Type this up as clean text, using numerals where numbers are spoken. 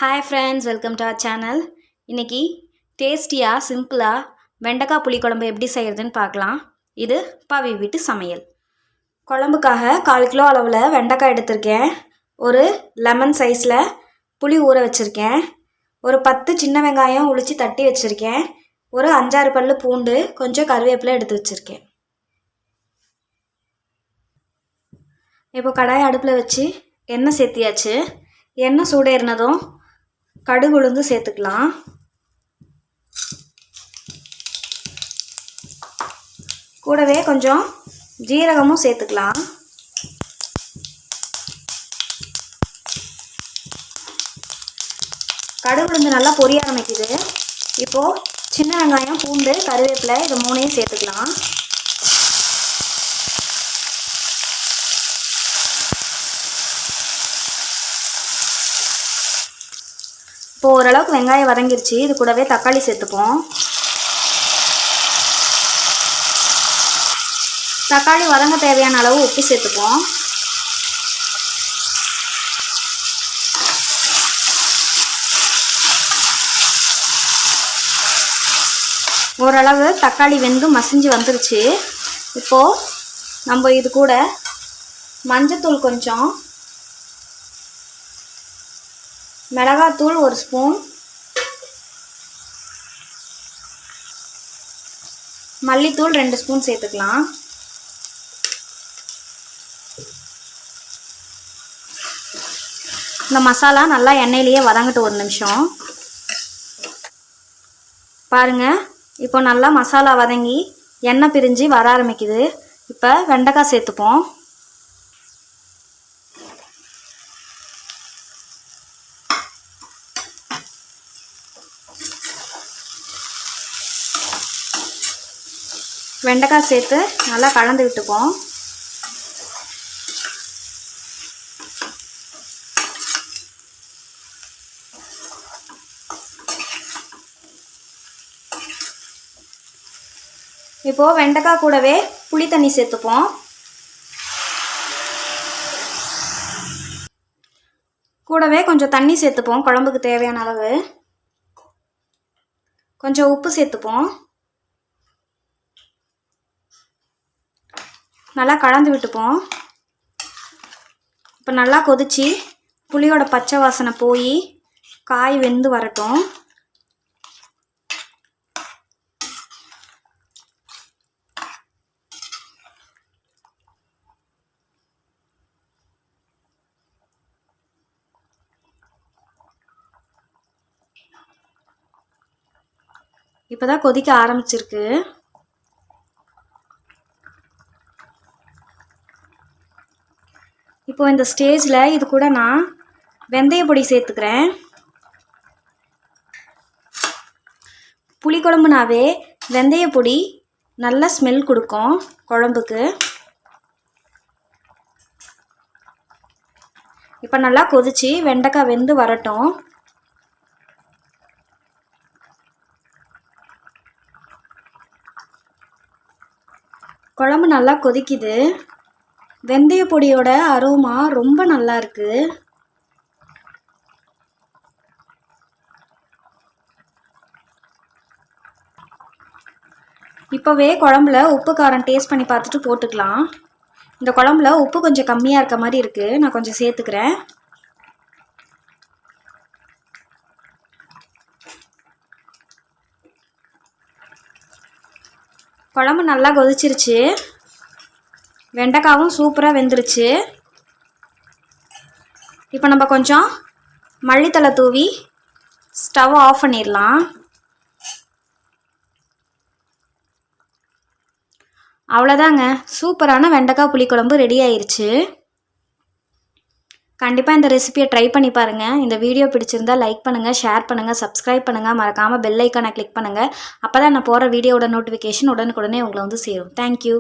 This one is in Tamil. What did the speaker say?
Hi friends, welcome to our channel. இன்னைக்கு டேஸ்டியா சிம்பிளா வெண்டைக்காய் புளி குழம்பு எப்படி செய்யறதுன்னு பார்க்கலாம். இது பாவி வீட்டு சமையல். குழம்புக்காக 1/4 கிலோ அளவுல வெண்டைக்காய் எடுத்துர்க்கேன். ஒரு லெமன் சைஸ்ல புளி ஊற வச்சிருக்கேன். ஒரு 10 சின்ன வெங்காயம் உளிச்சு தட்டி வச்சிருக்கேன். ஒரு 5-6 பல்லு பூண்டு, கொஞ்சம் கறிவேப்பிலை எடுத்து வச்சிருக்கேன். இப்போ கடாய் அடுப்புல வச்சு எண்ணெய் சேர்த்தியாச்சு. எண்ணெய் சூடேறினதும் கடுகு உளுந்து சேர்த்துக்கலாம். கூடவே கொஞ்சம் ஜீரகமும் சேர்த்துக்கலாம். கடுகு உளுந்து நல்லா பொரிய ஆரம்பிக்குது. இப்போது சின்ன வெங்காயம், பூண்டு, கறிவேப்பிலை இது மூணையும் சேர்த்துக்கலாம். இப்போ ஓரளவுக்கு வெங்காயம் வதங்கிருச்சு. இது கூடவே தக்காளி சேர்த்துப்போம். தக்காளி வதங்க தேவையான அளவு உப்பு சேர்த்துப்போம். ஓரளவு தக்காளி வெந்து மசிஞ்சு வந்துருச்சு. இப்போது நம்ம இது கூட மஞ்சத்தூள் கொஞ்சம், மிளகாத்தூள் 1 ஸ்பூன், மல்லித்தூள் 2 ஸ்பூன் சேர்த்துக்கலாம். இந்த மசாலா நல்லா எண்ணெயிலேயே வதங்கட்டும் 1 நிமிஷம். பாருங்கள், இப்போ நல்லா மசாலா வதங்கி எண்ணெய் பிரிஞ்சு வர ஆரம்பிக்குது. இப்போ வெண்டைக்காய் சேர்த்துப்போம். வெண்டைக்காய் சேர்த்து நல்லா கலந்து விட்டுப்போம். இப்போது வெண்டைக்காய் கூடவே புளி தண்ணி சேர்த்துப்போம். கூடவே கொஞ்சம் தண்ணி சேர்த்துப்போம் குழம்புக்கு தேவையான அளவு. கொஞ்சம் உப்பு சேர்த்துப்போம். நல்லா கலந்து விட்டுப்போம். இப்போ நல்லா கொதிச்சு புளியோட பச்சை வாசனை போய் காய் வெந்து வரட்டும். இப்போதான் கொதிக்க ஆரம்பிச்சிருக்கு. இப்போ இந்த ஸ்டேஜில் இது கூட நான் வெந்தய பொடி சேர்த்துக்கிறேன். புளிக்குழம்புனாவே வெந்தய பொடி நல்ல ஸ்மெல் கொடுக்கும் குழம்புக்கு. இப்போ நல்லா கொதிச்சு வெண்டைக்காய் வெந்து வரட்டும். குழம்பு நல்லா கொதிக்குது. வெந்தய பொடியோட அரோமா ரொம்ப நல்லா இருக்கு. இப்போவே குழம்புல உப்பு காரம் டேஸ்ட் பண்ணி பார்த்துட்டு போட்டுக்கலாம். இந்த குழம்புல உப்பு கொஞ்சம் கம்மியாக இருக்க மாதிரி இருக்குது. நான் கொஞ்சம் சேர்த்துக்கிறேன். குழம்பு நல்லா கொதிச்சிருச்சு. வெண்டைக்காவும் சூப்பராக வெந்துருச்சு. இப்போ நம்ம கொஞ்சம் மல்லித்தழை தூவி ஸ்டவ் ஆஃப் பண்ணிடலாம். அவ்வளோதாங்க, சூப்பரான வெண்டைக்காய் புளிக்குழம்பு ரெடி ஆயிடுச்சு. கண்டிப்பாக இந்த ரெசிபியை ட்ரை பண்ணி பாருங்கள். இந்த வீடியோ பிடிச்சிருந்தா லைக் பண்ணுங்கள், ஷேர் பண்ணுங்கள், சப்ஸ்கிரைப் பண்ணுங்கள். மறக்காமல் பெல் ஐக்கானை கிளிக் பண்ணுங்கள். அப்போ தான் நான் போகிற வீடியோட நோட்டிஃபிகேஷன் உடனுக்குடனே உங்களை வந்து சேரும். தேங்க்யூ.